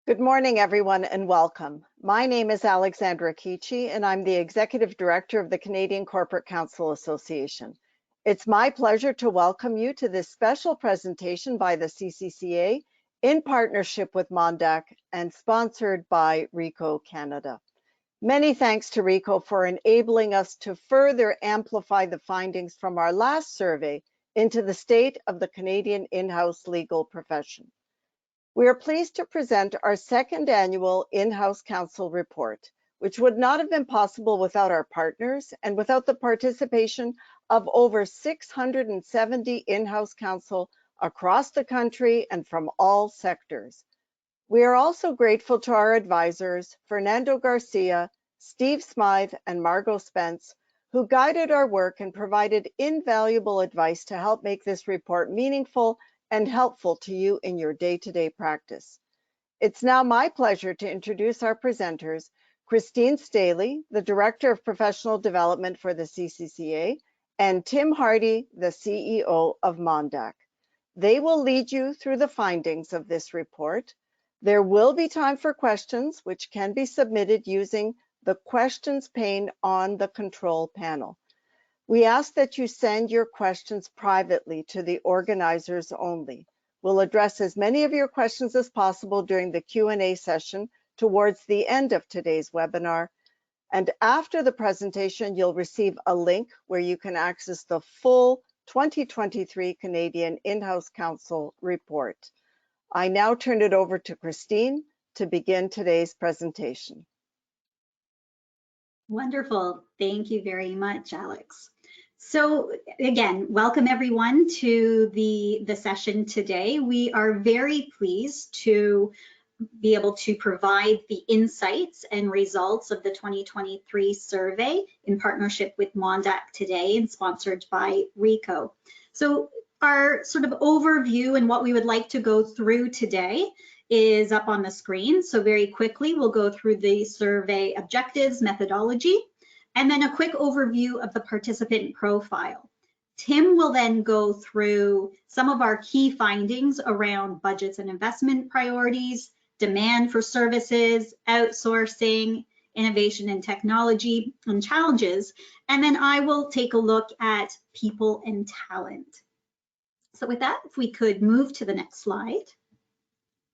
Good morning, everyone, and welcome. My name is Alexandra Chyczij, and I'm the Executive Director of the Canadian Corporate Counsel Association. It's my pleasure to welcome you to this special presentation by the CCCA in partnership with Mondaq and sponsored by RICO Canada. Many thanks to RICO for enabling us to further amplify the findings from our last survey into the state of the Canadian in-house legal profession. We are pleased to present our second annual in-house counsel report, which would not have been possible without our partners and without the participation of over 670 in-house counsel across the country and from all sectors. We are also grateful to our advisors, Fernando Garcia, Steve Smythe, and Margot Spence, who guided our work and provided invaluable advice to help make this report meaningful and helpful to you in your day-to-day practice. It's now my pleasure to introduce our presenters, Christine Staley, the Director of Professional Development for the CCCA, and Tim Harty, the CEO of Mondaq. They will lead you through the findings of this report. There will be time for questions, which can be submitted using the questions pane on the control panel. We ask that you send your questions privately to the organizers only. We'll address as many of your questions as possible during the Q&A session towards the end of today's webinar. And after the presentation, you'll receive a link where you can access the full 2023 Canadian In-House Counsel report. I now turn it over to Christine to begin today's presentation. Wonderful. Thank you very much, Alex. So again, welcome everyone to the session today. We are very pleased to be able to provide the insights and results of the 2023 survey in partnership with Mondaq today and sponsored by RICO. So our sort of overview and what we would like to go through today is up on the screen. So very quickly, we'll go through the survey objectives, methodology, and then a quick overview of the participant profile. Tim will then go through some of our key findings around budgets and investment priorities, demand for services, outsourcing, innovation and technology, and challenges. And then I will take a look at people and talent. So with that, if we could move to the next slide.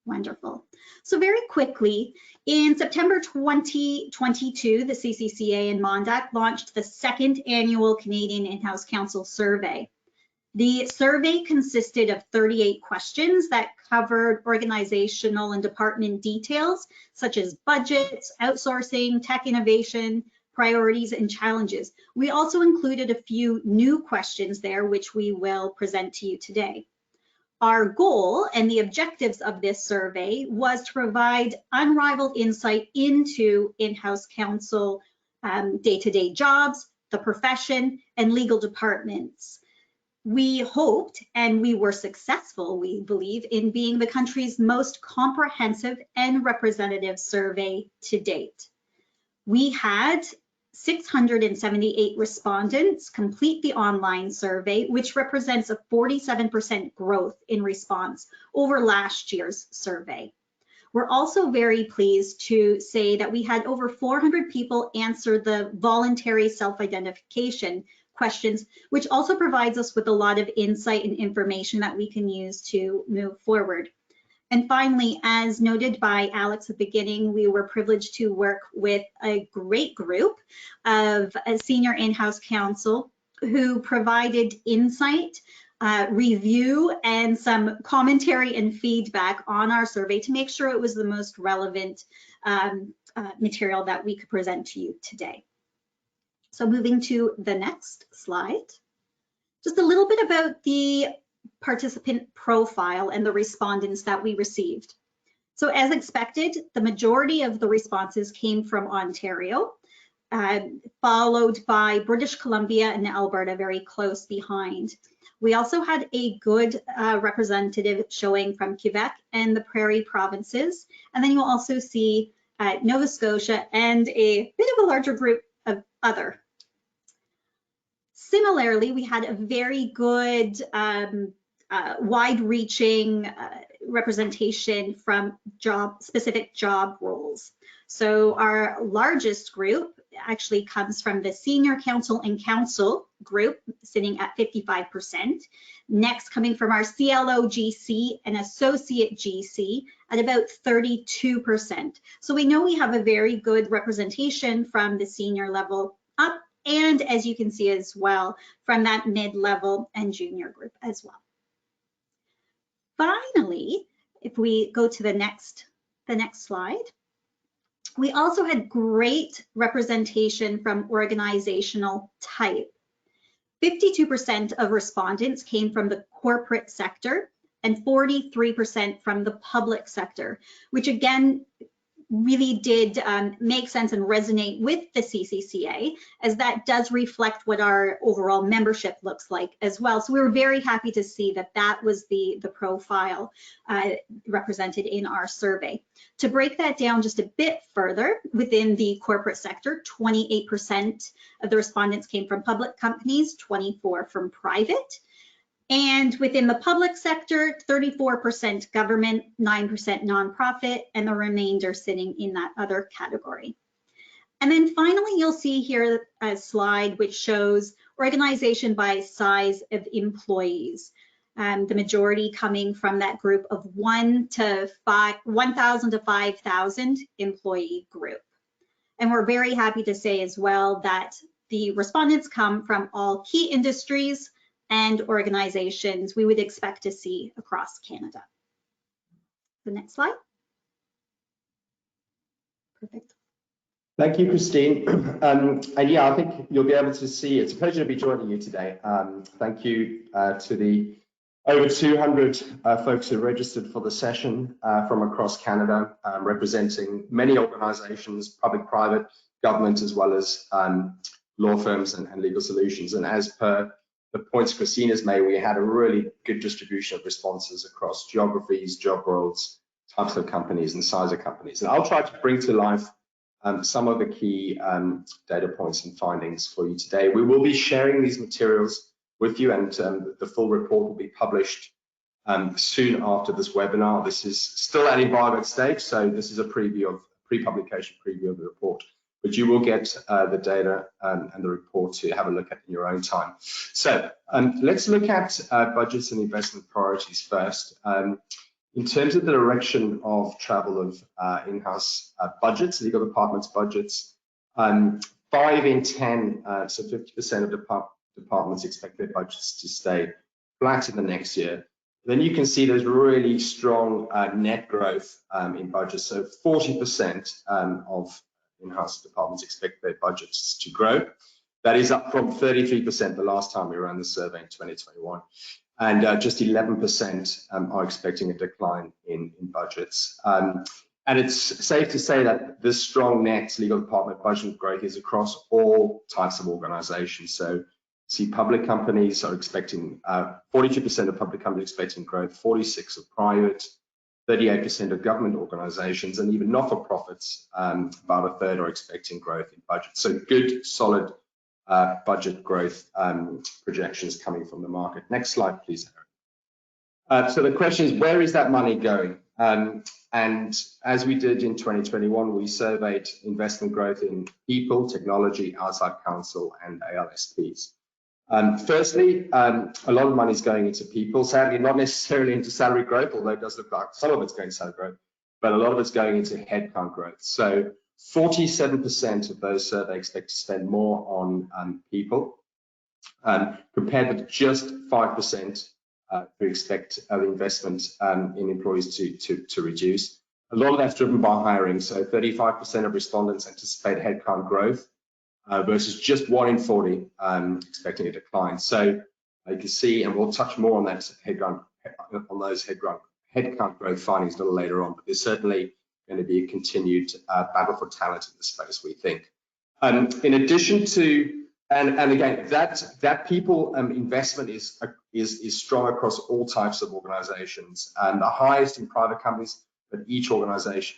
Wonderful. So very quickly, in September 2022, the CCCA and Mondaq launched the second annual Canadian In-House Counsel survey. The survey consisted of 38 questions that covered organizational and department details, such as budgets, outsourcing, tech innovation, priorities, and challenges. We also included a few new questions there, which we will present to you today. Our goal and the objectives of this survey was to provide unrivaled insight into in-house counsel day-to-day jobs, the profession, and legal departments. We hoped, and we were successful, we believe, in being the country's most comprehensive and representative survey to date. We had 678 respondents complete the online survey, which represents a 47% growth in response over last year's survey. We're also very pleased to say that we had over 400 people answer the voluntary self-identification questions, which also provides us with a lot of insight and information that we can use to move forward. And finally, as noted by Alex at the beginning, we were privileged to work with a great group of senior in-house counsel who provided insight, review, and some commentary and feedback on our survey to make sure it was the most relevant material that we could present to you today. So moving to the next slide, just a little bit about the participant profile and the respondents that we received. So as expected, the majority of the responses came from Ontario, followed by British Columbia and Alberta very close behind. We also had a good representative showing from Quebec and the Prairie provinces. And then you'll also see Nova Scotia and a bit of a larger group of other. Similarly, we had a very good wide-reaching representation from specific job roles. So our largest group actually comes from the senior counsel and counsel group, sitting at 55%. Next, coming from our CLO GC and associate GC at about 32%. So we know we have a very good representation from the senior level up, and as you can see as well, from that mid-level and junior group as well. Finally, if we go to the next slide, we also had great representation from organizational type. 52% of respondents came from the corporate sector and 43% from the public sector, which again really did make sense and resonate with the CCCA, as that does reflect what our overall membership looks like as well. So we were very happy to see that that was the profile represented in our survey. To break that down just a bit further, within the corporate sector, 28% of the respondents came from public companies, 24% from private. And within the public sector, 34% government, 9% nonprofit, and the remainder sitting in that other category. And then finally, you'll see here a slide which shows organization by size of employees. The majority coming from that group of 1,000 to 5,000 employee group. And we're very happy to say as well that the respondents come from all key industries and organizations we would expect to see across Canada. The next slide. Perfect. Thank you, Christine. And yeah, I think you'll be able to see, it's a pleasure to be joining you today. Thank you to the over 200 folks who registered for the session from across Canada, representing many organizations, public, private, government, as well as law firms and legal solutions. And as per the points Christine has made, we had a really good distribution of responses across geographies, job roles, types of companies, and size of companies. And I'll try to bring to life some of the key data points and findings for you today. We will be sharing these materials with you, and the full report will be published soon after this webinar. This is still at embargoed stage, so this is a pre-publication preview of the report. But you will get the data and the report to have a look at in your own time. So let's look at budgets and investment priorities first. In terms of the direction of travel of in-house budgets, legal departments budgets, 5 in 10, so 50% of departments expect their budgets to stay flat in the next year. Then you can see there's really strong net growth in budgets. So 40% of in-house departments expect their budgets to grow. That is up from 33% the last time we ran the survey in 2021. And just 11% are expecting a decline in budgets. And it's safe to say that this strong net legal department budget growth is across all types of organizations. So see, public companies are expecting, 42% of public companies expecting growth, 46% of private, 38% of government organizations, and even not-for-profits, about a third are expecting growth in budget. So good, solid budget growth projections coming from the market. Next slide, please, Aaron. So the question is, where is that money going? And as we did in 2021, we surveyed investment growth in people, technology, outside counsel, and ALSPs. Firstly, a lot of money is going into people, sadly not necessarily into salary growth, although it does look like some of it's going to salary growth, but a lot of it's going into headcount growth. So 47% of those surveyed expect to spend more on people, compared with just 5% who expect investment in employees to reduce. A lot of that's driven by hiring. So 35% of respondents anticipate headcount growth, versus just 1 in 40 expecting a decline. So you can see, and we'll touch more on that headcount growth findings a little later on, but there's certainly going to be a continued battle for talent in the space, we think. In addition to, and again, that people investment is strong across all types of organizations, and the highest in private companies, but each organization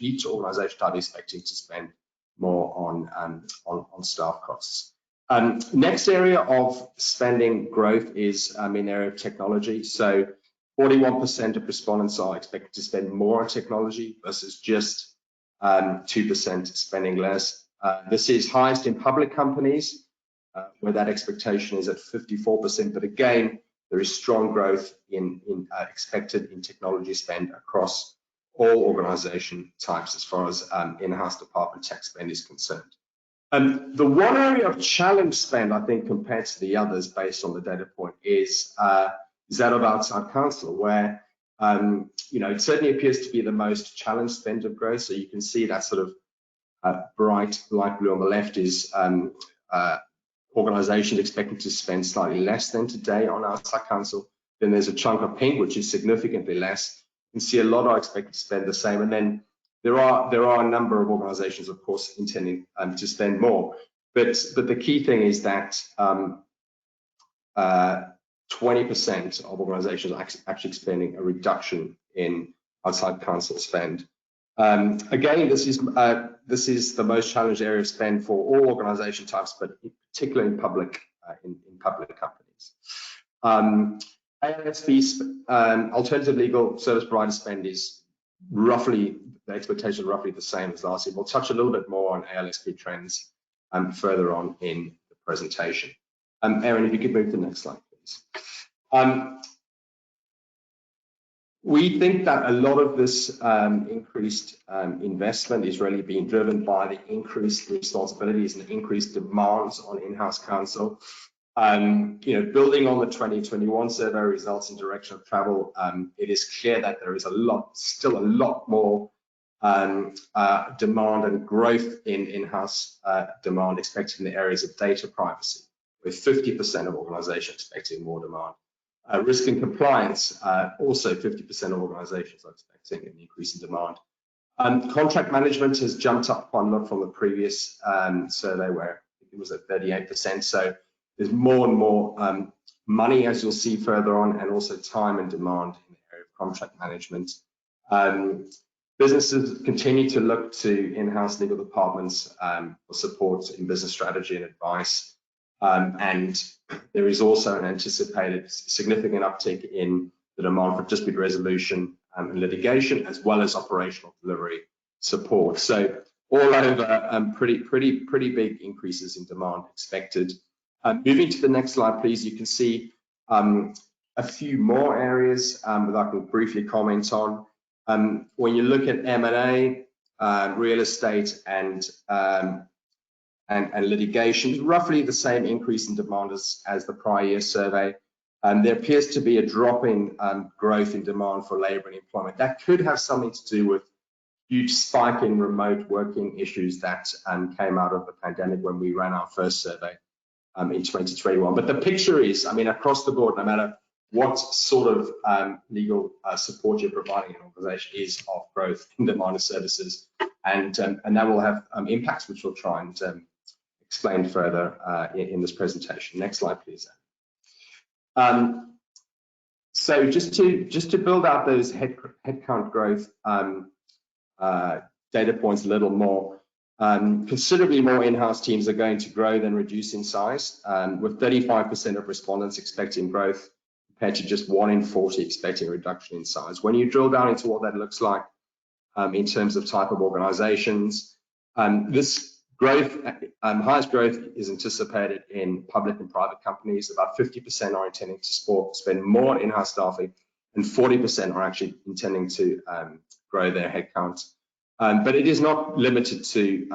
type is expecting to spend more on staff costs. Next area of spending growth is in the area of technology. So 41% of respondents are expected to spend more on technology versus just 2% spending less. This is highest in public companies, where that expectation is at 54%. But again, there is strong growth expected in technology spend across all organization types as far as in-house department tech spend is concerned. The one area of challenge spend, I think, compared to the others based on the data point is that of outside counsel, where it certainly appears to be the most challenged spend of growth. So you can see that sort of bright light blue on the left is organizations expected to spend slightly less than today on outside counsel. Then there's a chunk of pink, which is significantly less. You can see a lot are expected to spend the same. And then there are a number of organizations, of course, intending to spend more. But the key thing is that 20% of organizations are actually spending a reduction in outside counsel spend. Again, this is the most challenged area of spend for all organization types, but particularly in public companies. ALSP, alternative legal service provider spend is roughly, the expectation is roughly the same as last year. We'll touch a little bit more on ALSP trends further on in the presentation. Erin, if you could move to the next slide, please. We think that a lot of this increased investment is really being driven by the increased responsibilities and increased demands on in-house counsel. Building on the 2021 survey results and direction of travel, it is clear that there is still a lot more demand and growth in in-house demand expected in the areas of data privacy, with 50% of organizations expecting more demand. Risk and compliance, also 50% of organizations are expecting an increase in demand. Contract management has jumped up quite a lot from the previous survey, where it was at 38%. So there's more and more money, as you'll see further on, and also time and demand in the area of contract management. Businesses continue to look to in-house legal departments for support in business strategy and advice. And there is also an anticipated significant uptick in the demand for dispute resolution and litigation, as well as operational delivery support. So all over, pretty big increases in demand expected. Moving to the next slide, please. You can see a few more areas that I can briefly comment on. When you look at M&A, real estate, and litigation, roughly the same increase in demand as the prior year survey. There appears to be a drop in growth in demand for labor and employment. That could have something to do with huge spike in remote working issues that came out of the pandemic when we ran our first survey in 2021. But the picture is, across the board, no matter what sort of legal support you're providing an organization, is of growth in demand of services, and that will have impacts which we'll try and explain further in this presentation. Next slide, please. So just to build out those headcount growth data points a little more, considerably more in-house teams are going to grow than reduce in size, with 35% of respondents expecting growth compared to just 1 in 40 expecting a reduction in size. When you drill down into what that looks like in terms of type of organizations, this growth, highest growth is anticipated in public and private companies. About 50% are intending to spend more on in-house staffing, and 40% are actually intending to grow their headcount. But it is not limited to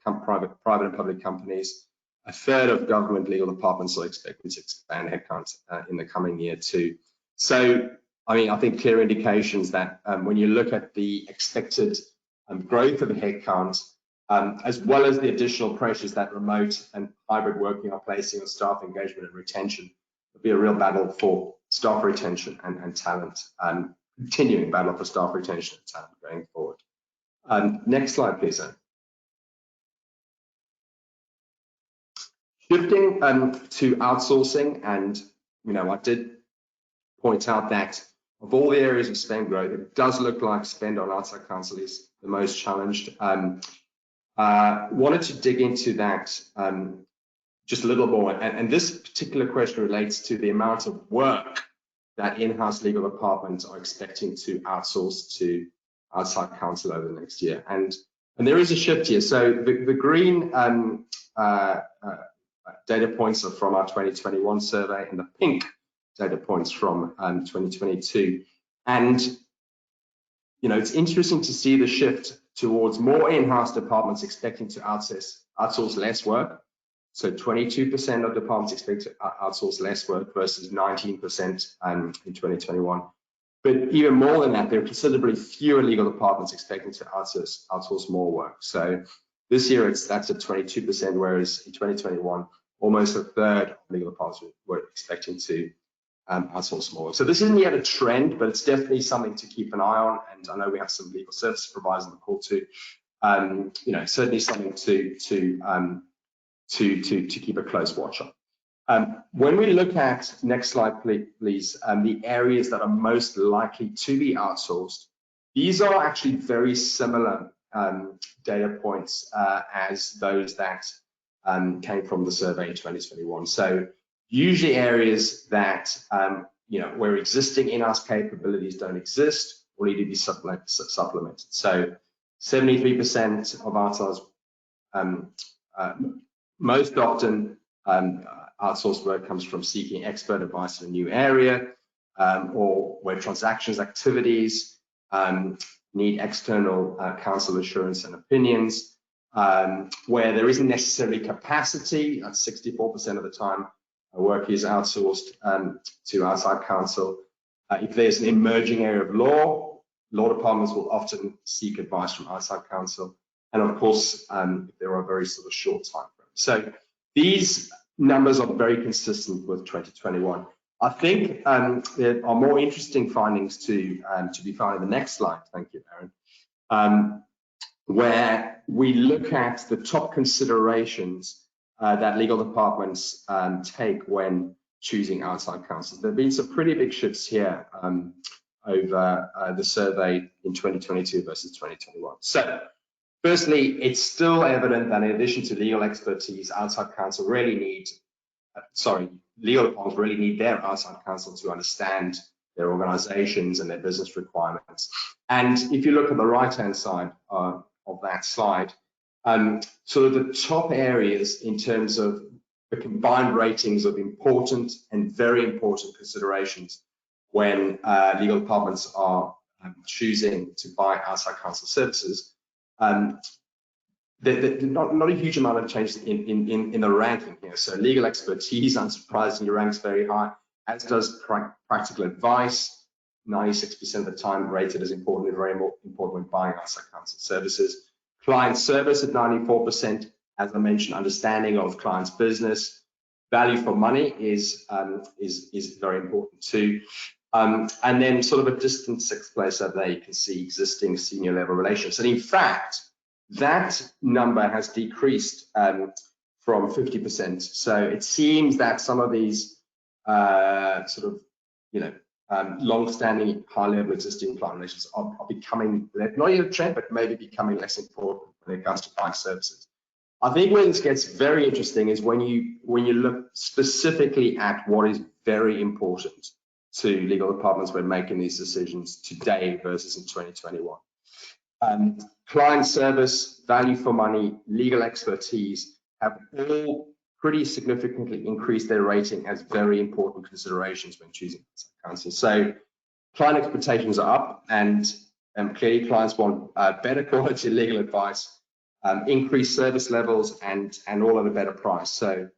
private and public companies. A third of government legal departments are expected to expand headcount in the coming year too. So, I think clear indications that when you look at the expected growth of the headcount, as well as the additional pressures that remote and hybrid working are placing on staff engagement and retention, it'll be a real battle for staff retention and talent, continuing battle for staff retention and talent going forward. Next slide, please. Shifting to outsourcing, and I did point out that of all the areas of spend growth, it does look like spend on outside counsel is the most challenged. Wanted to dig into that just a little more, and this particular question relates to the amount of work that in-house legal departments are expecting to outsource to outside counsel over the next year. And there is a shift here. So the green data points are from our 2021 survey, and the pink data points from 2022. And it's interesting to see the shift towards more in-house departments expecting to outsource less work. So 22% of departments expect to outsource less work versus 19% in 2021. But even more than that, there are considerably fewer legal departments expecting to outsource more work. So this year that's at 22%, whereas in 2021, almost a third of legal departments were expecting to outsource more work. So this isn't yet a trend, but it's definitely something to keep an eye on. And I know we have some legal service providers on the call too. Certainly something to keep a close watch on. When we look at, next slide please, the areas that are most likely to be outsourced, these are actually very similar data points as those that came from the survey in 2021. So usually areas that where existing in-house capabilities don't exist or need to be supplemented. So 73% of outsourced, most often outsourced work comes from seeking expert advice in a new area, or where transactions activities need external counsel assurance and opinions, where there isn't necessarily capacity. At 64% of the time, work is outsourced to outside counsel. If there's an emerging area of law departments will often seek advice from outside counsel. And of course, there are very sort of short time frames. So these numbers are very consistent with 2021. I think there are more interesting findings to be found in the next slide. Thank you, Aaron. Where we look at the top considerations that legal departments take when choosing outside counsel. There have been some pretty big shifts here over the survey in 2022 versus 2021. So firstly, it's still evident that in addition to legal expertise, outside counsel legal departments really need their outside counsel to understand their organizations and their business requirements. And if you look at the right-hand side of that slide, sort of the top areas in terms of the combined ratings of important and very important considerations when legal departments are choosing to buy outside counsel services, not a huge amount of change in the ranking here. So legal expertise, unsurprisingly, ranks very high, as does practical advice, 96% of the time rated as important and very important when buying outside counsel services. Client service at 94%, as I mentioned, understanding of client's business. Value for money is very important too. And then sort of a distant sixth place over there, you can see existing senior level relations. And in fact, that number has decreased from 50%. So it seems that some of these long-standing high-level existing client relations are becoming, not yet a trend, but maybe becoming less important when it comes to client services. I think where this gets very interesting is when you look specifically at what is very important to legal departments when making these decisions today versus in 2021. Client service, value for money, legal expertise have all pretty significantly increased their rating as very important considerations when choosing counsel. So client expectations are up, and clearly clients want better quality legal advice, increased service levels, and all at a better price. So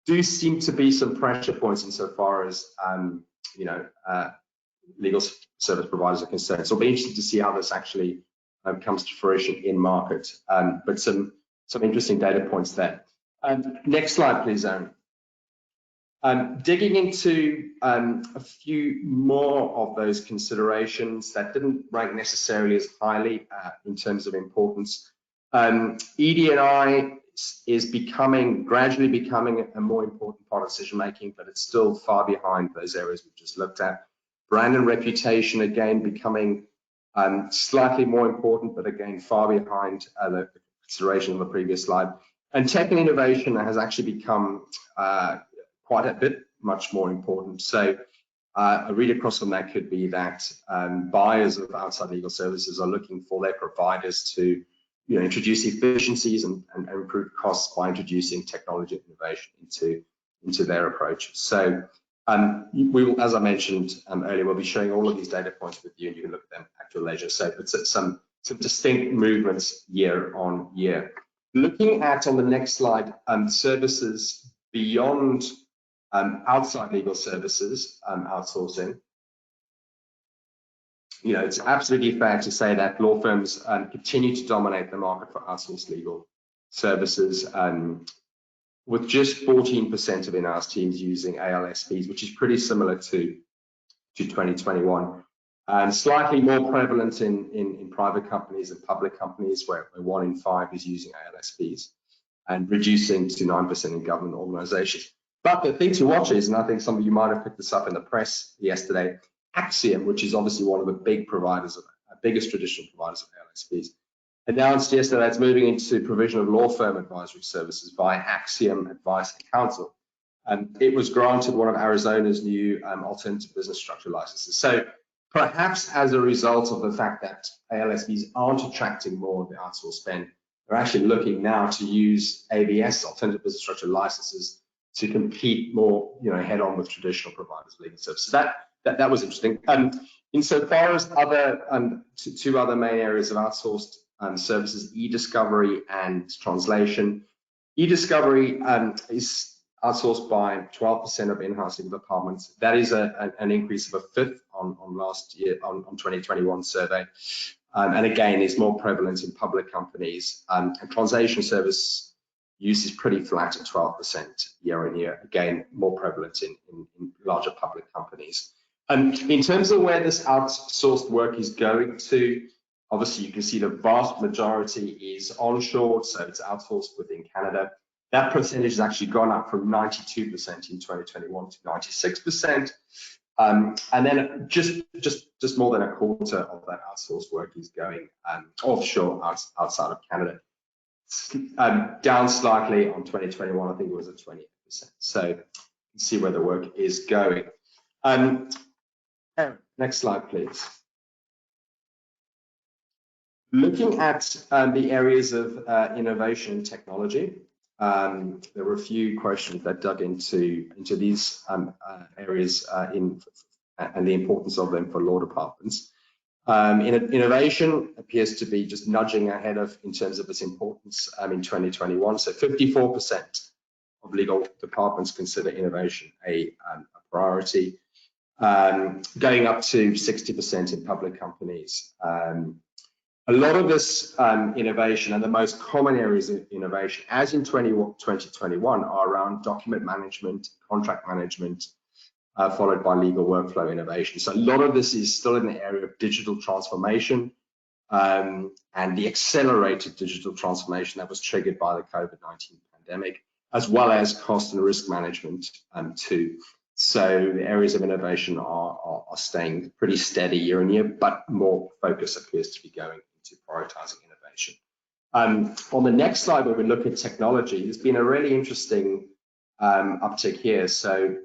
do seem to be some pressure points insofar as legal service providers are concerned. So it'll be interesting to see how this actually comes to fruition in market, but some interesting data points there. Next slide, please, Aaron. Digging into a few more of those considerations that didn't rank necessarily as highly in terms of importance. ED&I is gradually becoming a more important part of decision making, but it's still far behind those areas we've just looked at. Brand and reputation, again, becoming slightly more important, but again, far behind the consideration on the previous slide. And tech and innovation has actually become quite a bit much more important. So a read across from that could be that buyers of outside legal services are looking for their providers to introduce efficiencies and improve costs by introducing technology and innovation into their approach. So we will, as I mentioned earlier, we'll be sharing all of these data points with you, and you can look at them at your leisure. So it's some distinct movements year on year. Looking at, on the next slide, services beyond outside legal services, outsourcing. It's absolutely fair to say that law firms continue to dominate the market for outsourced legal services, with just 14% of in-house teams using ALSPs, which is pretty similar to 2021, and slightly more prevalent in private companies and public companies, where 1 in 5 is using ALSPs, and reducing to 9% in government organizations. But the thing to watch is, and I think some of you might have picked this up in the press yesterday, Axiom, which is obviously one of the big providers of biggest traditional providers of ALSPs, announced yesterday it's moving into provision of law firm advisory services by Axiom Advice and Counsel. And it was granted one of Arizona's new alternative business structure licenses. So perhaps as a result of the fact that ALSPs aren't attracting more of the outsourced spend, they're actually looking now to use ABS, alternative business structure licenses, to compete more, head on with traditional providers of legal services. That was interesting. Insofar as other two other main areas of outsourced services, e-discovery and translation. E-discovery is outsourced by 12% of in-house legal departments. That is an increase of a fifth on last year, on 2021 survey. And again, is more prevalent in public companies. And translation service use is pretty flat at 12% year on year. Again, more prevalent in larger public companies. In terms of where this outsourced work is going to, obviously you can see the vast majority is onshore, so it's outsourced within Canada. That percentage has actually gone up from 92% in 2021 to 96%. And then just more than a quarter of that outsourced work is going offshore outside of Canada. Down slightly on 2021, I think it was at 28%. So you can see where the work is going. Next slide, please. Looking at the areas of innovation and technology, there were a few questions that dug into these areas and the importance of them for law departments. Innovation appears to be just nudging ahead in terms of its importance in 2021. So 54% of legal departments consider innovation a priority, going up to 60% in public companies. A lot of this innovation, and the most common areas of innovation, as in 2021, are around document management, contract management, followed by legal workflow innovation. So a lot of this is still in the area of digital transformation and the accelerated digital transformation that was triggered by the COVID-19 pandemic, as well as cost and risk management too. So the areas of innovation are staying pretty steady year on year, but more focus appears to be going into prioritizing innovation. On the next slide, where we look at technology, there's been a really interesting uptick here. So,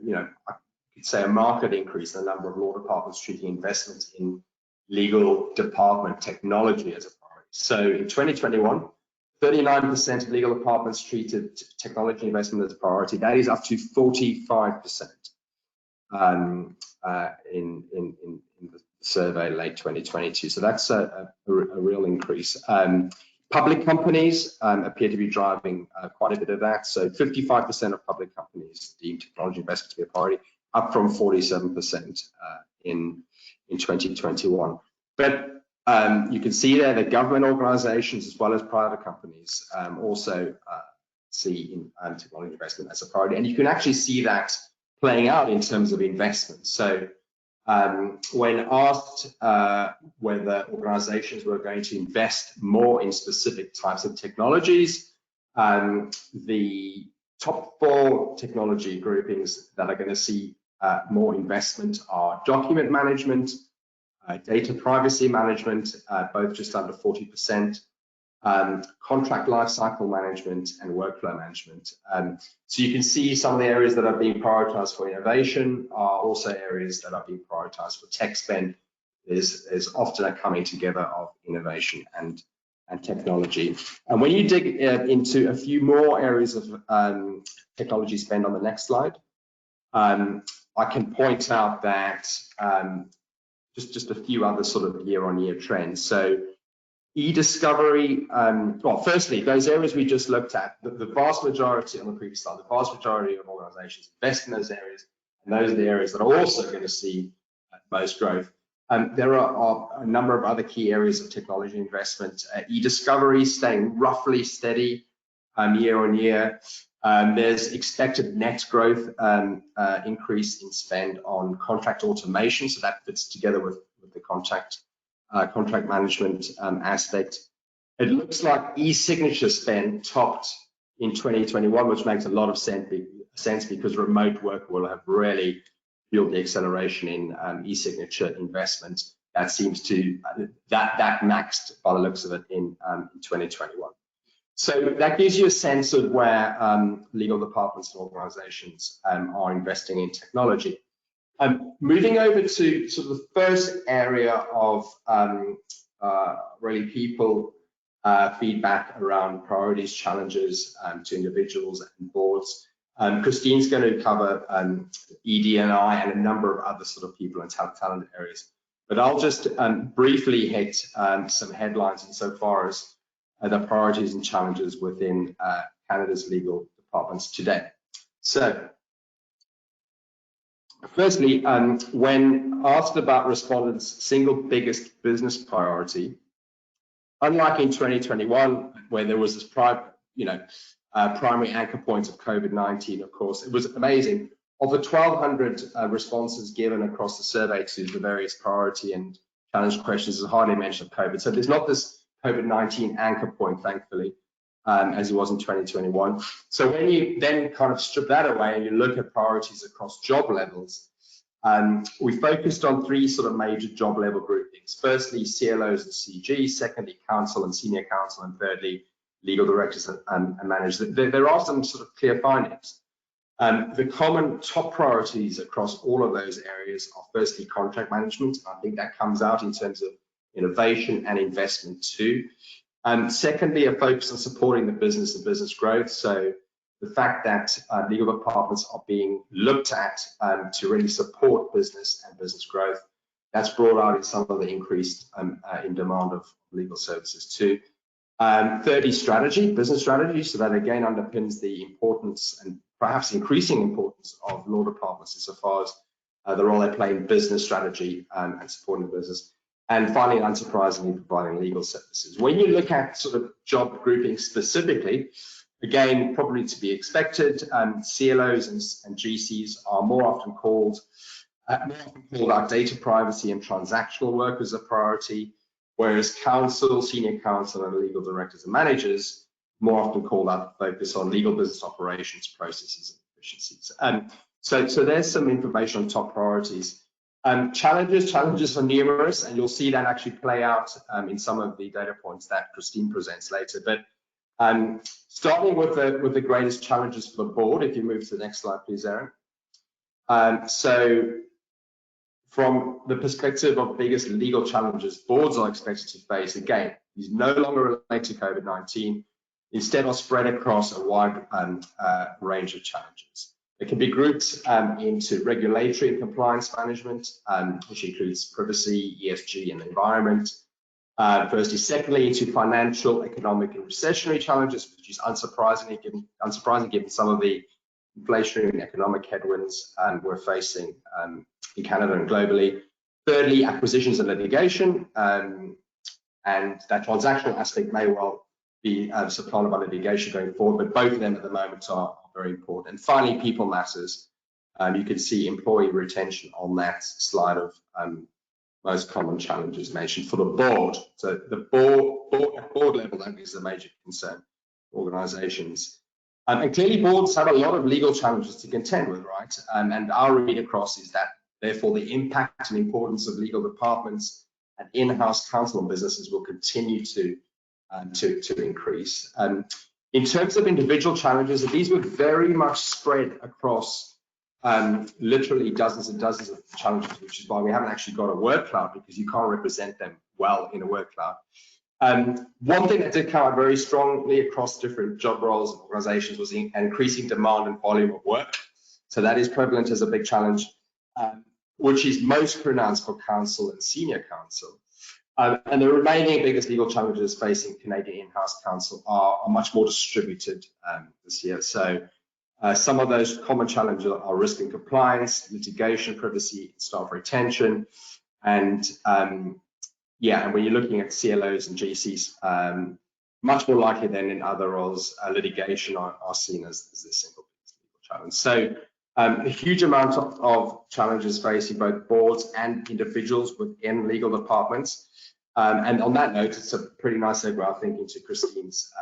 I could say a marked increase in the number of law departments treating investments in legal department technology as a priority. So in 2021, 39% of legal departments treated technology investment as a priority. That is up to 45% in the survey late 2022. So that's a real increase. Public companies appear to be driving quite a bit of that. So 55% of public companies deem technology investment to be a priority, up from 47% in 2021. But you can see there that government organizations as well as private companies also see technology investment as a priority. And you can actually see that playing out in terms of investment. So when asked whether organizations were going to invest more in specific types of technologies, the top 4 technology groupings that are going to see more investment are document management, data privacy management, both just under 40%, contract lifecycle management, and workflow management. So you can see some of the areas that are being prioritized for innovation are also areas that are being prioritized for tech spend. There's often a coming together of innovation and technology. And when you dig into a few more areas of technology spend on the next slide, I can point out that just a few other sort of year-on-year trends. So e-discovery, well, firstly, those areas we just looked at, the vast majority on the previous slide, the vast majority of organizations invest in those areas, and those are the areas that are also going to see most growth. There are a number of other key areas of technology investment. E-discovery staying roughly steady year on year. There's expected net growth increase in spend on contract automation, so that fits together with the contract management aspect. It looks like e-signature spend topped in 2021, which makes a lot of sense because remote work will have really fueled the acceleration in e-signature investment. That seems to that maxed by the looks of it in 2021. So that gives you a sense of where legal departments and organizations are investing in technology. Moving over to sort of the first area of really people feedback around priorities, challenges to individuals and boards. Christine's going to cover ED&I and a number of other sort of people and talent areas. But I'll just briefly hit some headlines insofar as the priorities and challenges within Canada's legal departments today. So, firstly, when asked about respondents' single biggest business priority, unlike in 2021, where there was this primary anchor point of COVID-19, of course, it was amazing. Of the 1,200 responses given across the survey to the various priority and challenge questions, there's hardly a mention of COVID. So there's not this COVID-19 anchor point, thankfully, as it was in 2021. So when you then kind of strip that away and you look at priorities across job levels, we focused on three sort of major job level groupings. Firstly, CLOs and CGs, secondly, counsel and senior counsel, and thirdly, legal directors and managers. There are some sort of clear findings. The common top priorities across all of those areas are firstly contract management. I think that comes out in terms of innovation and investment too. Secondly, a focus on supporting the business and business growth. So the fact that legal departments are being looked at to really support business and business growth, that's brought out in some of the increased in demand of legal services too. Thirdly, strategy, business strategy. So that again underpins the importance and perhaps increasing importance of law departments insofar as the role they play in business strategy and supporting the business. And finally, unsurprisingly, providing legal services. When you look at sort of job grouping specifically, again, probably to be expected, CLOs and GCs are more often called out data privacy and transactional work as a priority, whereas counsel, senior counsel, and legal directors and managers more often called out the focus on legal business operations, processes, and efficiencies. So there's some information on top priorities. Challenges are numerous, and you'll see that actually play out in some of the data points that Christine presents later. But starting with the greatest challenges for the board, if you move to the next slide, please, Aaron. So from the perspective of biggest legal challenges boards are expected to face, again, these no longer relate to COVID-19, instead are spread across a wide range of challenges. It can be grouped into regulatory and compliance management, which includes privacy, ESG, and environment. Firstly, secondly, into financial, economic, and recessionary challenges, which is unsurprising given some of the inflationary and economic headwinds we're facing in Canada and globally. Thirdly, acquisitions and litigation, and that transactional aspect may well be supplanted by litigation going forward, but both of them at the moment are very important. And finally, people matters. You can see employee retention on that slide of most common challenges mentioned for the board. So the board level, that is a major concern for organizations. And clearly boards have a lot of legal challenges to contend with, right? And our read across is that therefore the impact and importance of legal departments and in-house counsel and businesses will continue to to increase. In terms of individual challenges, these were very much spread across literally dozens and dozens of challenges, which is why we haven't actually got a word cloud, because you can't represent them well in a word cloud. One thing that did come out very strongly across different job roles and organizations was an increasing demand and volume of work. So that is prevalent as a big challenge, which is most pronounced for counsel and senior counsel. And the remaining biggest legal challenges facing Canadian in-house counsel are much more distributed this year. So some of those common challenges are risk and compliance, litigation, privacy, staff retention, and yeah, and when you're looking at CLOs and GCs, much more likely than in other roles, litigation are seen as the single biggest legal challenge. So a huge amount of challenges facing both boards and individuals within legal departments. And on that note, it's a pretty nice segue, I think, into Christine's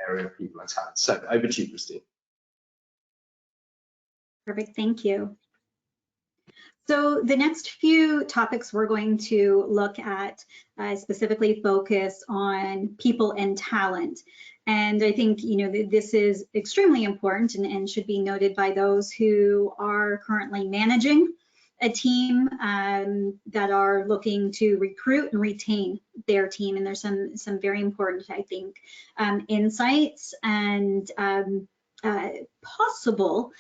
area of people and talent. So over to you, Christine. Perfect, thank you. So the next few topics we're going to look at specifically focus on people and talent. And I think, you know, this is extremely important and should be noted by those who are currently managing a team that are looking to recruit and retain their team. And there's some very important, I think, insights and possible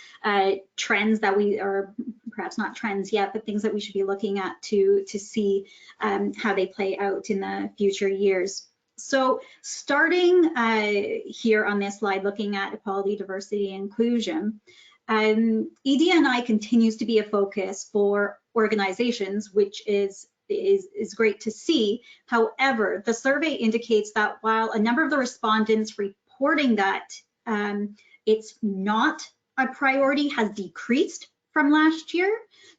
trends that we are, perhaps not trends yet, but things that we should be looking at to see how they play out in the future years. So starting here on this slide, looking at equality, diversity, and inclusion, ED&I continues to be a focus for organizations, which is great to see. However, the survey indicates that while a number of the respondents reporting that it's not a priority has decreased from last year,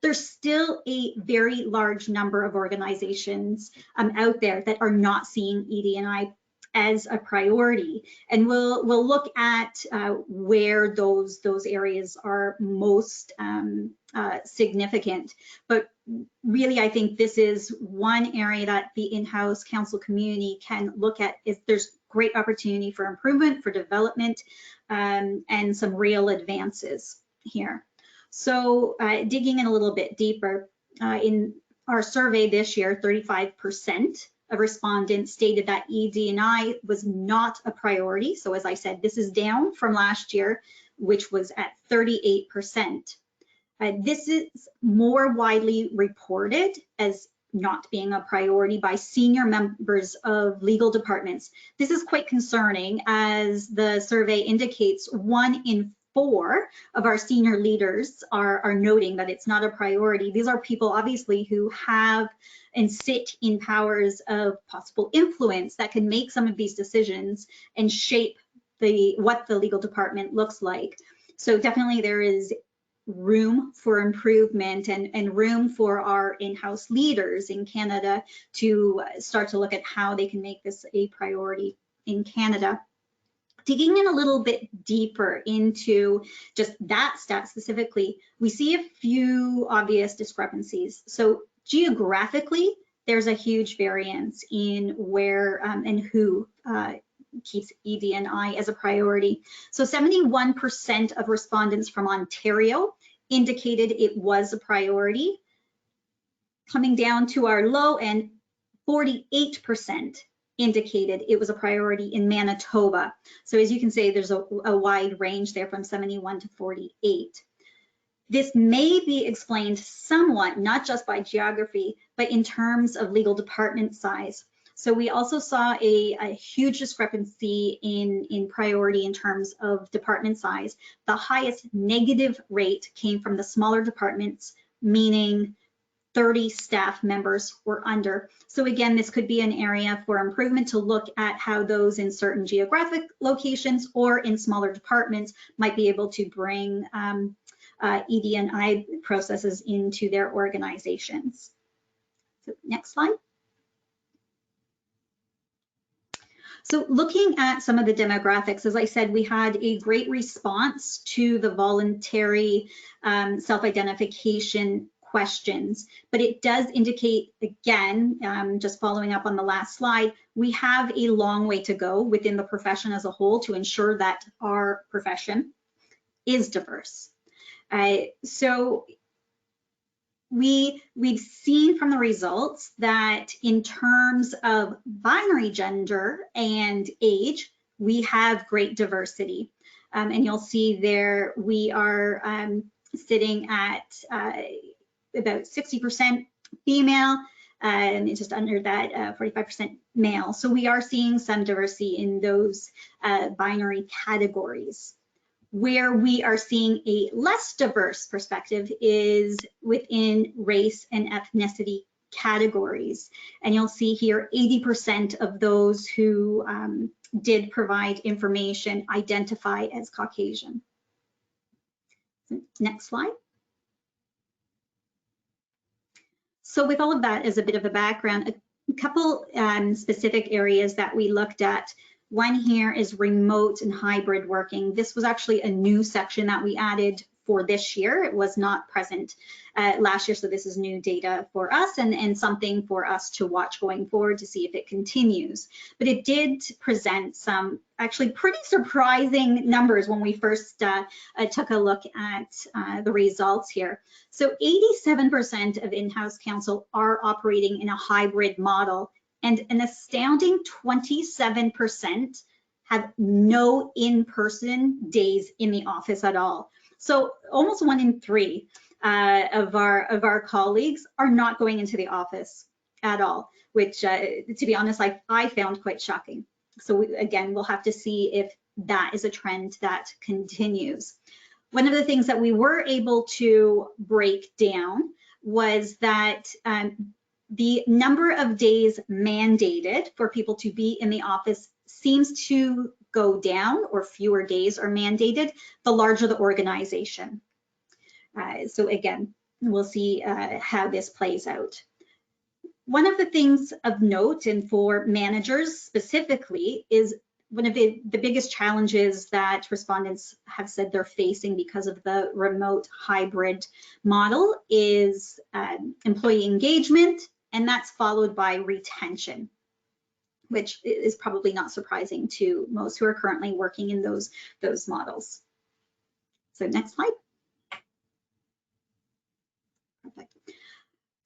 there's still a very large number of organizations out there that are not seeing ED&I as a priority. And we'll look at where those areas are most significant. But really, I think this is one area that the in-house counsel community can look at. Is there's great opportunity for improvement, for development, and some real advances here. So digging in a little bit deeper, in our survey this year, 35% of respondents stated that ED&I was not a priority. So as I said, this is down from last year, which was at 38%. This is more widely reported as not being a priority by senior members of legal departments. This is quite concerning, as the survey indicates 1 in 4 of our senior leaders are noting that it's not a priority. These are people obviously who have and sit in powers of possible influence that can make some of these decisions and shape what the legal department looks like. So definitely there is room for improvement and room for our in-house leaders in Canada to start to look at how they can make this a priority in Canada. Digging in a little bit deeper into just that stat specifically, we see a few obvious discrepancies. So geographically, there's a huge variance in where and who keeps ED&I as a priority. So 71% of respondents from Ontario indicated it was a priority. Coming down to our low end, 48% indicated it was a priority in Manitoba. So as you can see, there's a wide range there from 71 to 48. This may be explained somewhat, not just by geography, but in terms of legal department size. So we also saw a huge discrepancy in priority in terms of department size. The highest negative rate came from the smaller departments, meaning 30 staff members or under. So again, this could be an area for improvement to look at how those in certain geographic locations or in smaller departments might be able to bring ED&I processes into their organizations. So next slide. So looking at some of the demographics, as I said, we had a great response to the voluntary self-identification questions, but it does indicate, again, just following up on the last slide, we have a long way to go within the profession as a whole to ensure that our profession is diverse. So we've seen from the results that in terms of binary gender and age, we have great diversity. And you'll see there we are sitting at about 60% female and just under that 45% male. So we are seeing some diversity in those binary categories. Where we are seeing a less diverse perspective is within race and ethnicity categories. And you'll see here 80% of those who did provide information identify as Caucasian. Next slide. So with all of that as a bit of a background, a couple specific areas that we looked at. One here is remote and hybrid working. This was actually a new section that we added for this year. It was not present last year, so this is new data for us and something for us to watch going forward to see if it continues. But it did present some actually pretty surprising numbers when we first took a look at the results here. So 87% of in-house counsel are operating in a hybrid model, and an astounding 27% have no in-person days in the office at all. So almost 1 in 3 of our colleagues are not going into the office at all, which to be honest, I found quite shocking. So again, we'll have to see if that is a trend that continues. One of the things that we were able to break down was that the number of days mandated for people to be in the office seems to go down, or fewer days are mandated, the larger the organization. So again, we'll see how this plays out. One of the things of note, and for managers specifically, is one of the biggest challenges that respondents have said they're facing because of the remote hybrid model is employee engagement, and that's followed by retention, which is probably not surprising to most who are currently working in those models. So next slide. Perfect.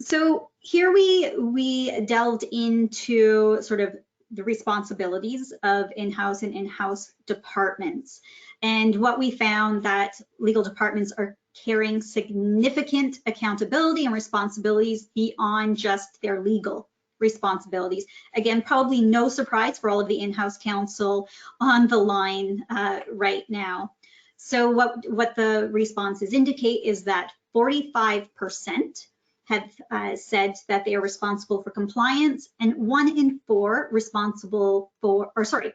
So here we delved into sort of the responsibilities of in-house and in-house departments. And what we found that legal departments are carrying significant accountability and responsibilities beyond just their legal responsibilities. Again, probably no surprise for all of the in-house counsel on the line right now. So what the responses indicate is that 45% have said that they are responsible for compliance, and 1 in 4 responsible for, 45%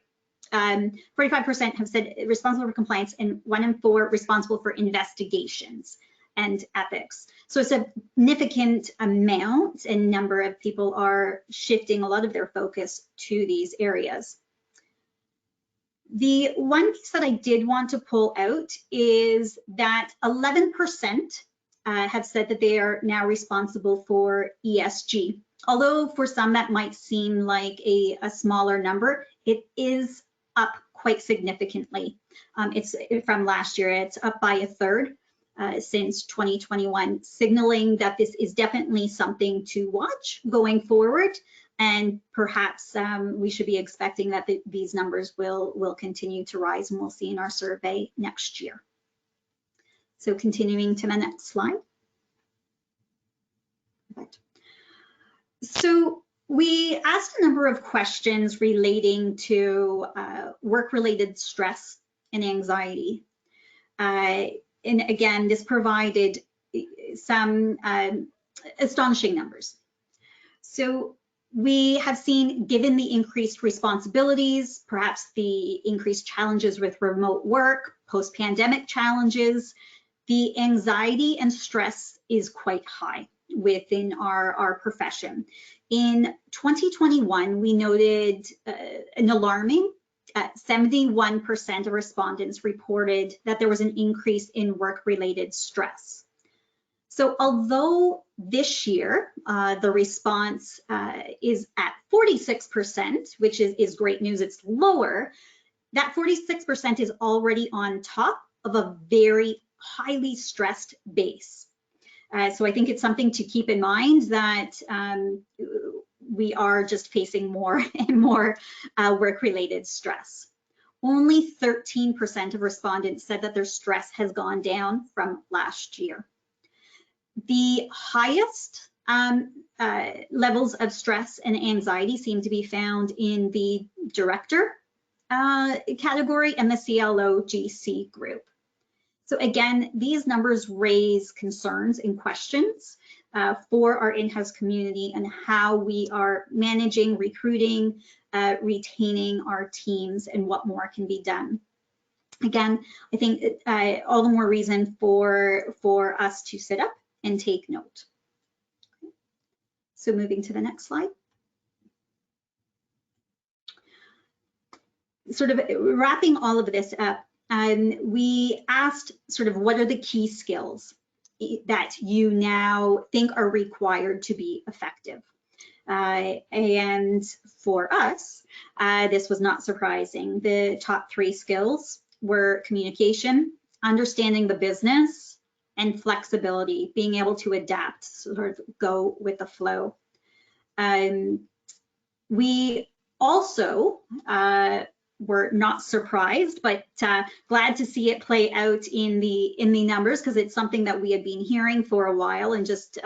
have said responsible for compliance, and 1 in 4 responsible for investigations and ethics. So a significant amount and number of people are shifting a lot of their focus to these areas. The one piece that I did want to pull out is that 11% have said that they are now responsible for ESG. Although for some that might seem like a smaller number, it is up quite significantly. It's from last year, it's up by 1/3 since 2021, signaling that this is definitely something to watch going forward. And perhaps we should be expecting that these numbers will continue to rise, and we'll see in our survey next year. So continuing to the next slide. Perfect. So we asked a number of questions relating to work-related stress and anxiety. And again, this provided some astonishing numbers. So we have seen, given the increased responsibilities, perhaps the increased challenges with remote work, post-pandemic challenges, the anxiety and stress is quite high within our profession. In 2021, we noted an alarming 71% of respondents reported that there was an increase in work-related stress. So although this year the response is at 46%, which is great news, it's lower, that 46% is already on top of a very highly stressed base. So I think it's something to keep in mind that we are just facing more and more work-related stress. Only 13% of respondents said that their stress has gone down from last year. The highest levels of stress and anxiety seem to be found in the director category and the CLO-GC group. So again, these numbers raise concerns and questions for our in-house community and how we are managing, recruiting, retaining our teams, and what more can be done. Again, I think all the more reason for us to sit up and take note. So moving to the next slide. Sort of wrapping all of this up, we asked sort of what are the key skills that you now think are required to be effective. And for us, this was not surprising. The top 3 skills were communication, understanding the business, and flexibility, being able to adapt, sort of go with the flow. We also were not surprised, but glad to see it play out in the numbers, because it's something that we had been hearing for a while, and just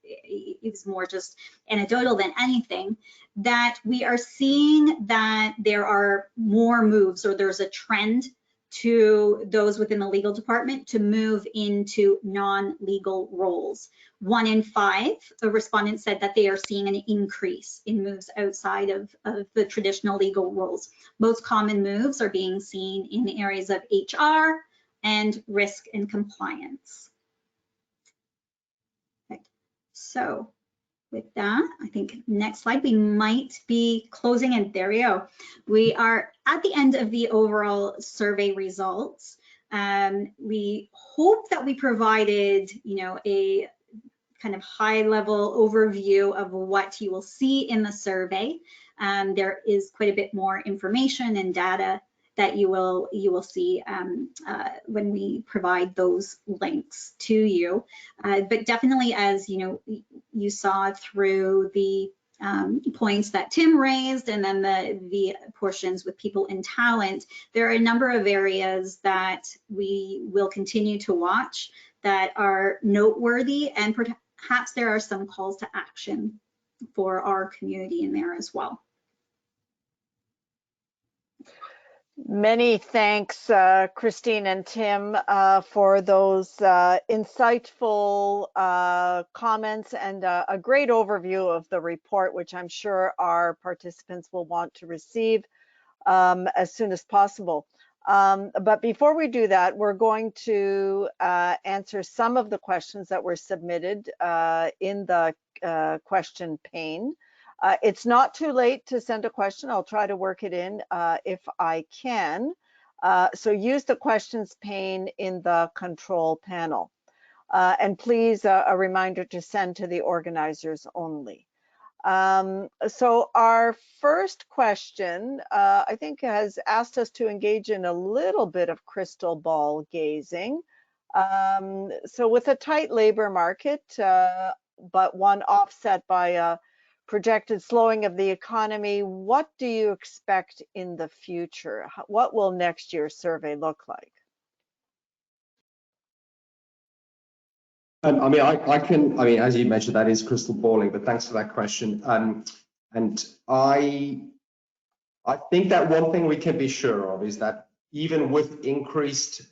it's more just anecdotal than anything, that we are seeing that there are more moves, or there's a trend to those within the legal department to move into non-legal roles. 1 in 5 respondents said that they are seeing an increase in moves outside of the traditional legal roles. Most common moves are being seen in the areas of HR and risk and compliance. Okay. So with that, I think next slide, we might be closing, and there we go. We are at the end of the overall survey results. We hope that we provided, a kind of high-level overview of what you will see in the survey. There is quite a bit more information and data that you will see when we provide those links to you. But definitely, as you saw through the points that Tim raised, and then the portions with people in talent, there are a number of areas that we will continue to watch that are noteworthy, and perhaps there are some calls to action for our community in there as well. Many thanks, Christine and Tim, for those insightful comments and a great overview of the report, which I'm sure our participants will want to receive as soon as possible. But before we do that, we're going to answer some of the questions that were submitted in the question pane. It's not too late to send a question. I'll try to work it in if I can. So use the questions pane in the control panel. And please, a reminder to send to the organizers only. So our first question, I think, has asked us to engage in a little bit of crystal ball gazing. So with a tight labor market, but one offset by a projected slowing of the economy, what do you expect in the future? What will next year's survey look like? As you mentioned, that is crystal balling, but thanks for that question. And I think that one thing we can be sure of is that even with increased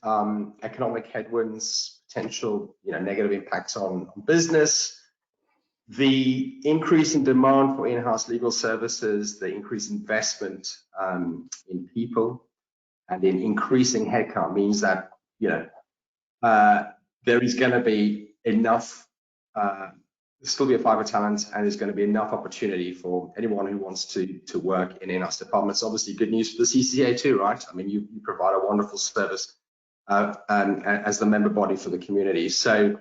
economic headwinds, potential negative impacts on business, the increase in demand for in-house legal services, the increased investment in people, and in increasing headcount means that there is going to be enough, still be a fiber talent, and there's going to be enough opportunity for anyone who wants to work in in-house departments. Obviously, good news for the CCCA too, right? I mean, you provide a wonderful service and as the member body for the community. So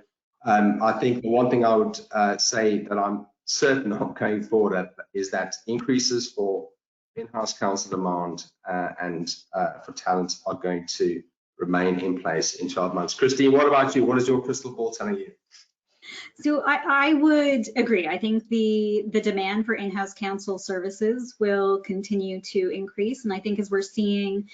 I think the one thing I would say that I'm certain of going forward is that increases for in-house counsel demand and for talent are going to remain in place in 12 months. Christine, what about you? What is your crystal ball telling you? So I would agree. I think the demand for in-house counsel services will continue to increase. And I think as we're seeing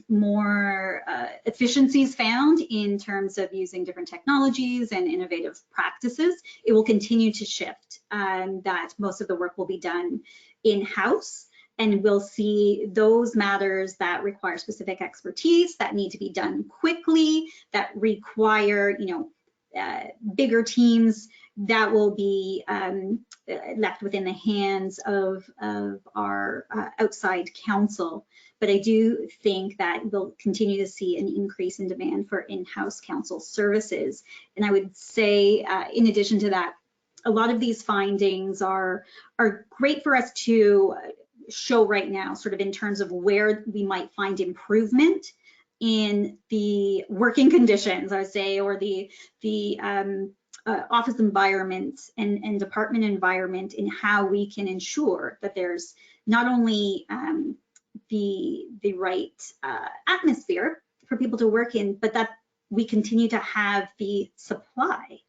more efficiencies found in terms of using different technologies and innovative practices, it will continue to shift, that most of the work will be done in-house. And we'll see those matters that require specific expertise, that need to be done quickly, that require, bigger teams, that will be left within the hands of our outside counsel. But I do think that we'll continue to see an increase in demand for in-house counsel services. And I would say, in addition to that, a lot of these findings are great for us to show right now, sort of in terms of where we might find improvement in the working conditions, I would say, or the office environment and department environment, in how we can ensure that there's not only the right atmosphere for people to work in, but that we continue to have the supply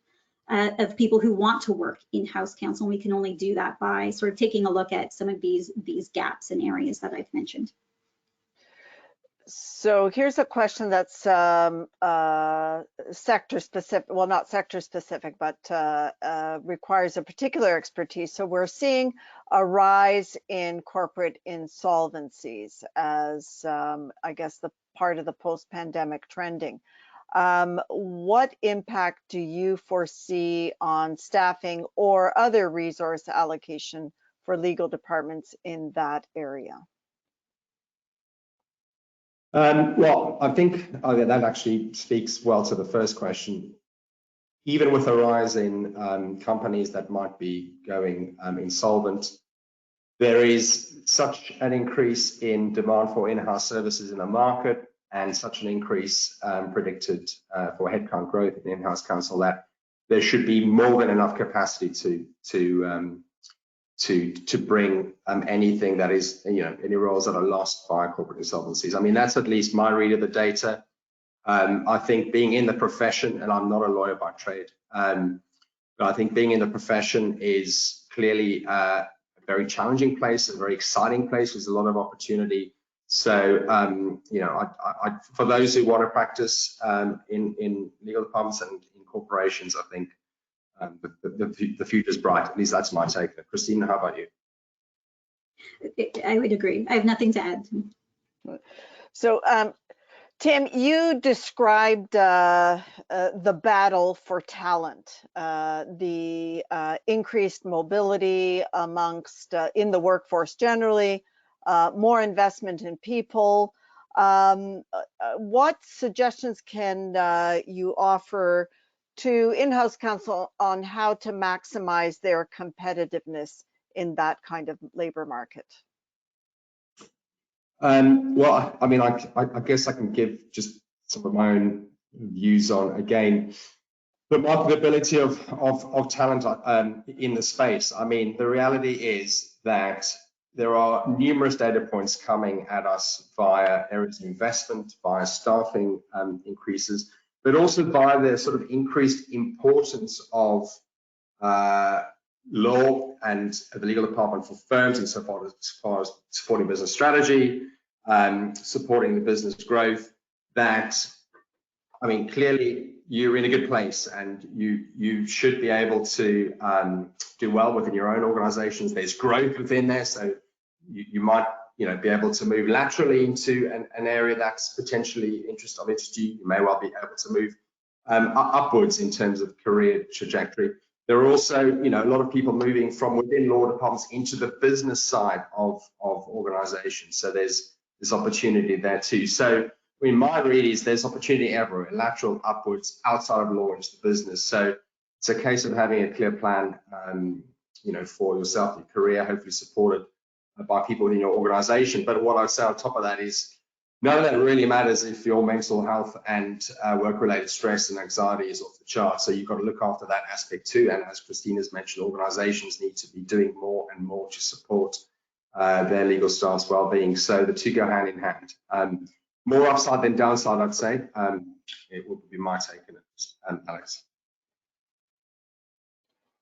of people who want to work in-house counsel. And we can only do that by sort of taking a look at some of these gaps and areas that I've mentioned. So here's a question that's sector specific, well, not sector specific, but requires a particular expertise. So we're seeing a rise in corporate insolvencies as, I guess, the part of the post-pandemic trending. What impact do you foresee on staffing or other resource allocation for legal departments in that area? Well, I think that actually speaks well to the first question. Even with a rise in companies that might be going insolvent, there is such an increase in demand for in-house services in the market, and such an increase predicted for headcount growth in in-house counsel, that there should be more than enough capacity to bring anything that is, any roles that are lost by corporate insolvencies. I mean, that's at least my read of the data. I think being in the profession, and I'm not a lawyer by trade, but I think being in the profession is clearly a very challenging place, a very exciting place. There's a lot of opportunity. So, for those who want to practice in legal departments and in corporations, I think the future is bright. At least that's my take. Christine, how about you? I would agree. I have nothing to add. So, Tim, you described the battle for talent, the increased mobility amongst in the workforce generally, more investment in people. What suggestions can you offer to in-house counsel on how to maximize their competitiveness in that kind of labor market? Well, I mean, I guess I can give just some of my own views on, again, the marketability of talent in the space. I mean, the reality is that there are numerous data points coming at us via areas of investment, via staffing increases, but also by the sort of increased importance of law and the legal department for firms, and so far as supporting business strategy, supporting the business growth. That, I mean, clearly you're in a good place, and you should be able to do well within your own organizations. There's growth within there, so you might be able to move laterally into an area that's potentially of interest to you. You may well be able to move upwards in terms of career trajectory. There are also, a lot of people moving from within law departments into the business side of organizations. So there's opportunity there too. So, I mean, my read is there's opportunity everywhere, lateral, upwards, outside of law into the business. So it's a case of having a clear plan, for yourself, your career, hopefully supported by people within your organization. But what I'd say on top of that is, none of that really matters if your mental health and work-related stress and anxiety is off the chart. So you've got to look after that aspect too. And as Christina's mentioned, organizations need to be doing more and more to support their legal staff's well-being. So the two go hand in hand. More upside than downside, I'd say. It would be my take on it, Alex.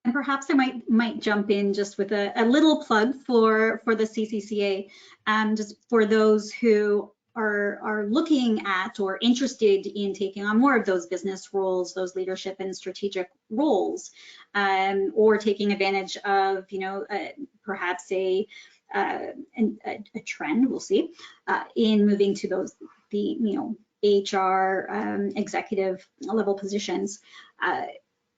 And perhaps I might jump in just with a little plug for the CCCA, just for those who are looking at or interested in taking on more of those business roles, those leadership and strategic roles, or taking advantage of, perhaps a trend, we'll see, in moving to the HR executive level positions.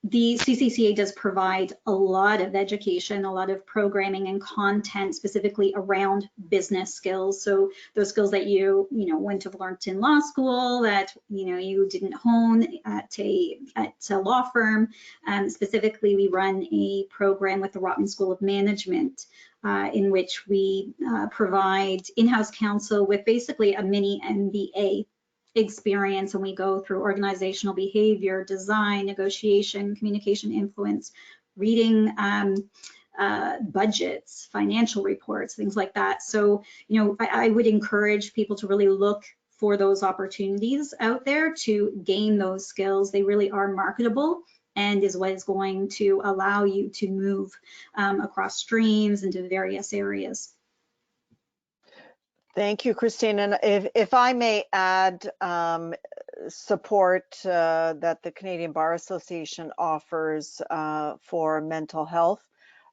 The CCCA does provide a lot of education, a lot of programming and content specifically around business skills. So those skills that you wouldn't have learned in law school, that you didn't hone at a law firm. Specifically, we run a program with the Rotman School of Management in which we provide in-house counsel with basically a mini MBA experience, and we go through organizational behavior, design, negotiation, communication influence, reading budgets, financial reports, things like that. So, I would encourage people to really look for those opportunities out there to gain those skills. They really are marketable and is what is going to allow you to move across streams into various areas. Thank you, Christine. And if I may add support that the Canadian Bar Association offers for mental health.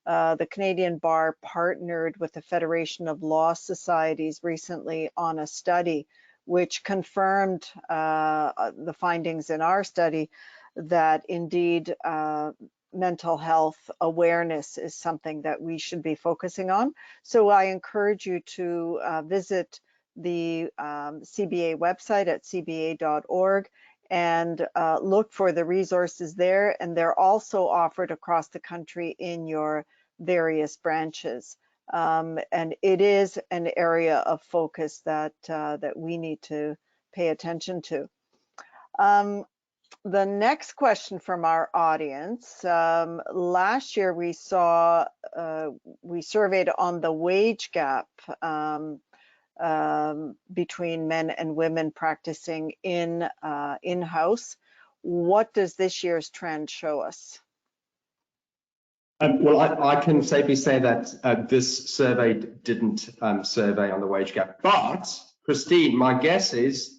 The Canadian Bar partnered with the Federation of Law Societies recently on a study which confirmed the findings in our study that indeed mental health awareness is something that we should be focusing on. So I encourage you to visit the CBA website at cba.org and look for the resources there. And they're also offered across the country in your various branches. And it is an area of focus that we need to pay attention to. The next question from our audience. Last year we saw, we surveyed on the wage gap between men and women practicing in-house. What does this year's trend show us? Well, I can safely say that this survey didn't survey on the wage gap, but Christine, my guess is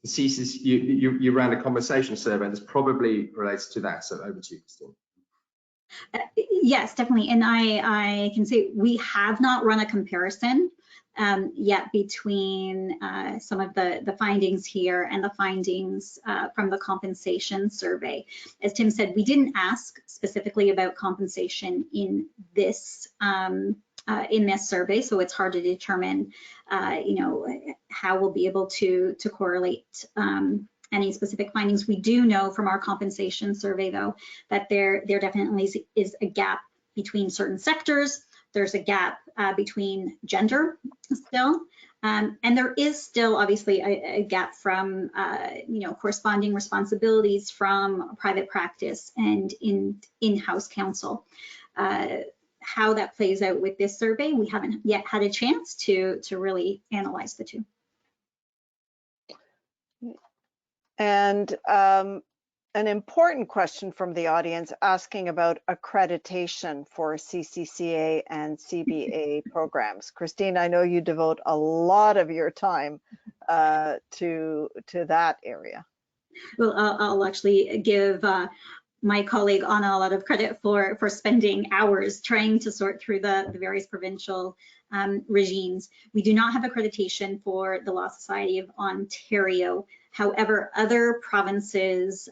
the CCC, you ran a conversation survey that's probably relates to that. So over to you, Christine. Yes, definitely. And I can say we have not run a comparison yet between some of the findings here and the findings from the compensation survey. As Tim said, we didn't ask specifically about compensation in this survey, so it's hard to determine, how we'll be able to correlate any specific findings. We do know from our compensation survey, though, that there definitely is a gap between certain sectors. There's a gap between gender still, and there is still obviously a gap from corresponding responsibilities from private practice and in-house counsel. How that plays out with this survey, we haven't yet had a chance to really analyze the two. And an important question from the audience asking about accreditation for CCCA and CBA programs. Christine, I know you devote a lot of your time to that area. Well, I'll actually give my colleague Anna a lot of credit for spending hours trying to sort through the various provincial regimes. We do not have accreditation for the Law Society of Ontario. However, other provinces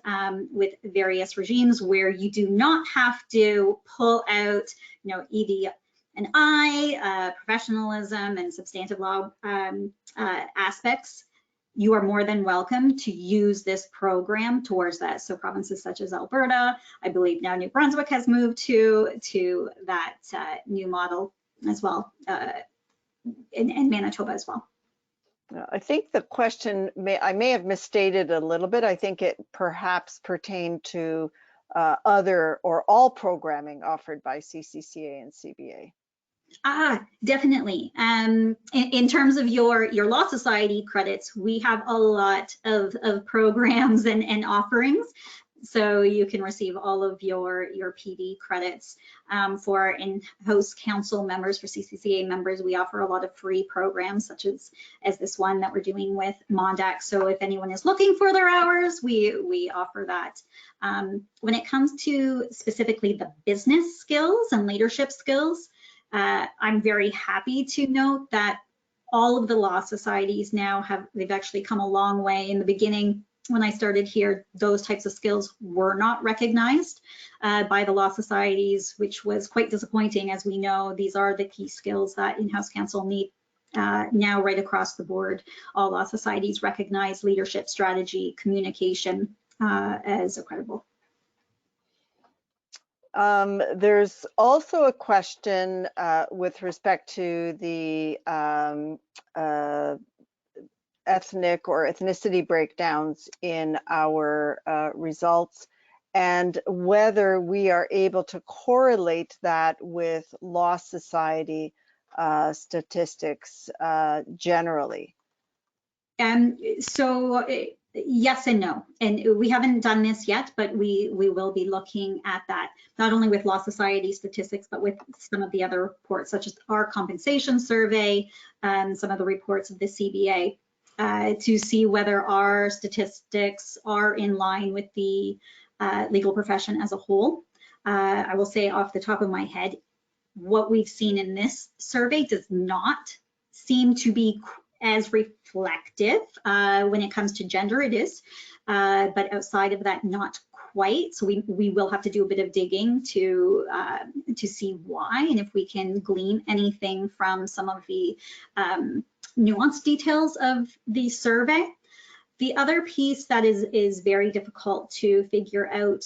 with various regimes where you do not have to pull out, ED and I, professionalism and substantive law aspects, you are more than welcome to use this program towards that. So provinces such as Alberta, I believe now New Brunswick has moved to that new model as well, and Manitoba as well. I think the question, I may have misstated a little bit. I think it perhaps pertained to other or all programming offered by CCCA and CBA. Definitely. In terms of your Law Society credits, we have a lot of programs and offerings. So you can receive all of your PD credits. For our in-house counsel members, for CCCA members, we offer a lot of free programs, such as this one that we're doing with Mondaq. So if anyone is looking for their hours, we offer that. When it comes to specifically the business skills and leadership skills, I'm very happy to note that all of the law societies now they've actually come a long way. In the beginning, when I started here, those types of skills were not recognized by the law societies, which was quite disappointing. As we know, these are the key skills that in-house counsel need. Now, right across the board, all law societies recognize leadership, strategy, communication as credible. There's also a question with respect to the ethnic or ethnicity breakdowns in our results, and whether we are able to correlate that with law society statistics generally. So yes and no, and we haven't done this yet, but we will be looking at that, not only with law society statistics, but with some of the other reports, such as our compensation survey and some of the reports of the CBA, to see whether our statistics are in line with the legal profession as a whole. I will say off the top of my head, what we've seen in this survey does not seem to be as reflective when it comes to gender. It is, but outside of that, not quite. So we will have to do a bit of digging to see why, and if we can glean anything from some of the nuanced details of the survey. The other piece that is very difficult to figure out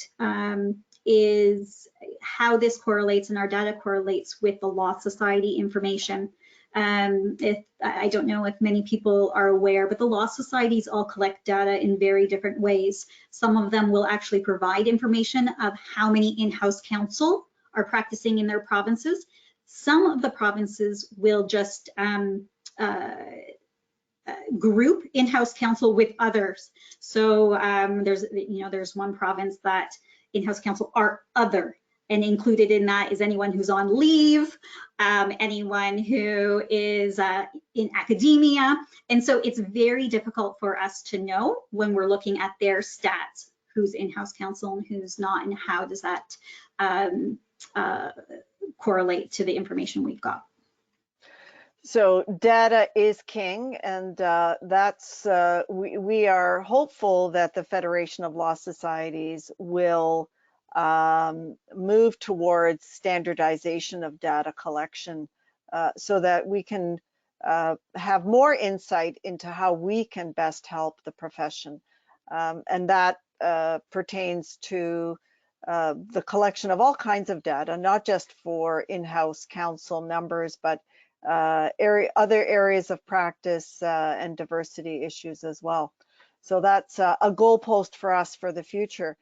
is how this correlates and our data correlates with the law society information. I don't know if many people are aware, but the law societies all collect data in very different ways. Some of them will actually provide information of how many in-house counsel are practicing in their provinces. Some of the provinces will just group in-house counsel with others. So there's one province that in-house counsel are other, and included in that is anyone who's on leave, anyone who is in academia. And so it's very difficult for us to know when we're looking at their stats, who's in-house counsel and who's not, and how does that correlate to the information we've got. So data is king, and that's we are hopeful that the Federation of Law Societies will move towards standardization of data collection so that we can have more insight into how we can best help the profession. And that pertains to the collection of all kinds of data, not just for in-house counsel numbers, but other areas of practice and diversity issues as well. So that's a goalpost for us for the future.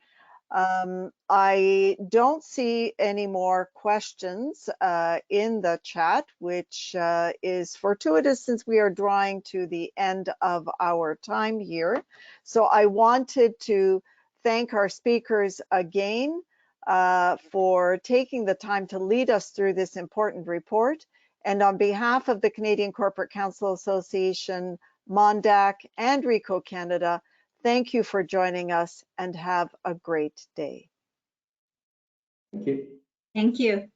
I don't see any more questions in the chat, which is fortuitous since we are drawing to the end of our time here. So I wanted to thank our speakers again for taking the time to lead us through this important report. And on behalf of the Canadian Corporate Counsel Association, Mondaq, and RICO Canada, thank you for joining us and have a great day. Thank you. Thank you.